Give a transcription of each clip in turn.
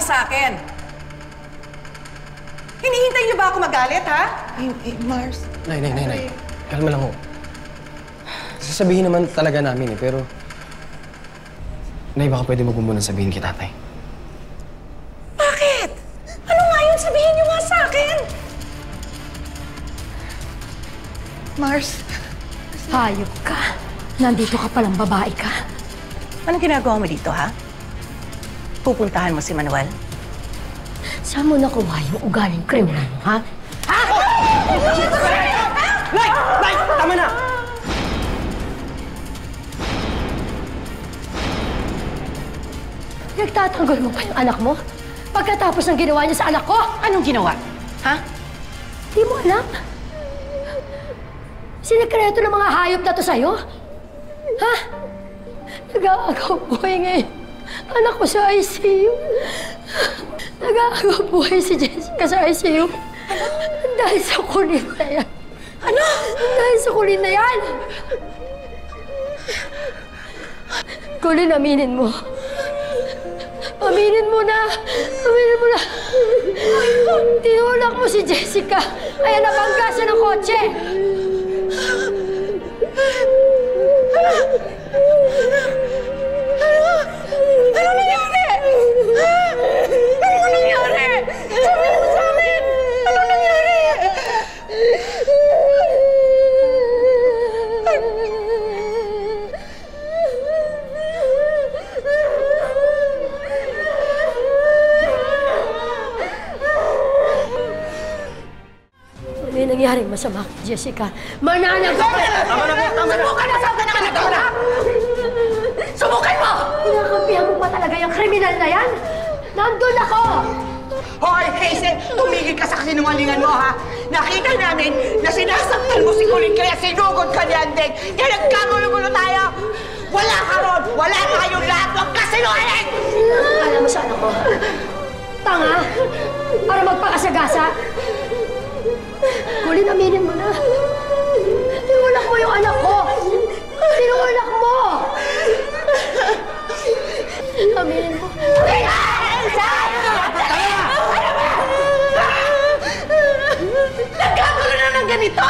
sa akin? Hinihintay niyo ba ako magalit, ha? Mars. Nay. Kalma lang ho. Sasabihin naman talaga namin eh, pero... Nay, baka pwede mo muna sabihin kay tatay. Bakit? Ano nga yun? Sabihin niyo nga sa akin! Mars. Hayop ka. Nandito ka palang babae ka. Anong ginagawa mo dito, ha? Pupuntahan mo si Manuel? Saan mo nakuha yung ugaling kriminal mo, ha? Ha? Nay! Tama na! Nagtatanggol mo pa yung anak mo? Pagkatapos ng ginawa niya sa anak ko? Anong ginawa? Ha? Di mo alam? Sinikreto ng mga hayop na to sa'yo? Ha? Nag-aagaw buhay ngayon. Anak ko sa ICU. Nag-aagaw buhay si Jessica sa ICU. Dahil sa kulit na yan. Ano? Dahil sa kulit na yan. Kulin, aminin mo. Aminin mo na. Aminin mo na. Tinulak mo si Jessica. Kaya nabangga siya ng kotse. Ano nangyari? Ano nangyari? Sabihin mo sa amin! Ano nangyari? May nangyaring masama kay Jessica. Mananagot ka! Tama na po! Subukan mo sa akin ang anak ko, ha? Subukan mo! Pinakampihan mo pa talaga yung kriminal na yan? Nandun ako! Hoy, Hazel! Tumigil ka sa kasinungalingan mo, ha? Nakita namin na sinasaktan mo si Colin kaya sinugod ka ni Andeng. Kaya nagkagulo-gulo tayo! Wala ka ron! Wala tayong lahat! Huwag ka sinungaling! Alam mo sa anak ko, tanga! Para magpakasagasa! Colin, aminin mo na. Tinulak mo yung anak ko! Tinulak mo! Aminin mo. Nagkakaroon na ng ganito!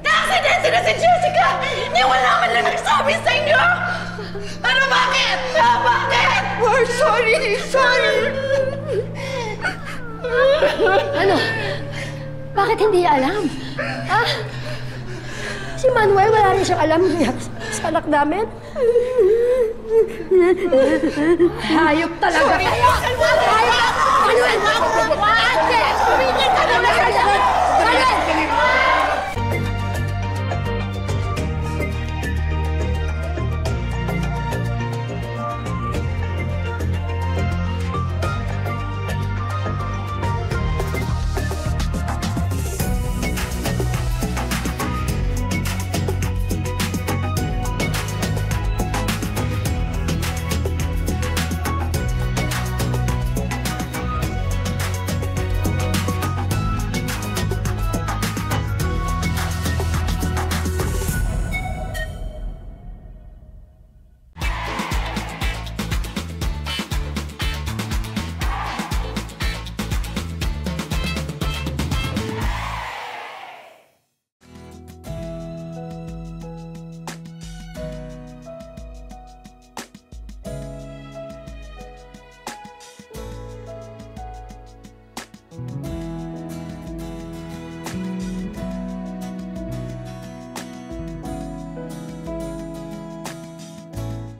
Na-aksidente na si Jessica! Ni wala man lang nagsabi sa inyo! Ano, bakit? Bakit? We're sorry! Sorry! Ano? Bakit hindi alam? Ha? Si Manuel, wala rin siyang alam sa anak namin? Hayop talaga kayo! Hayop! Manuel! Ate!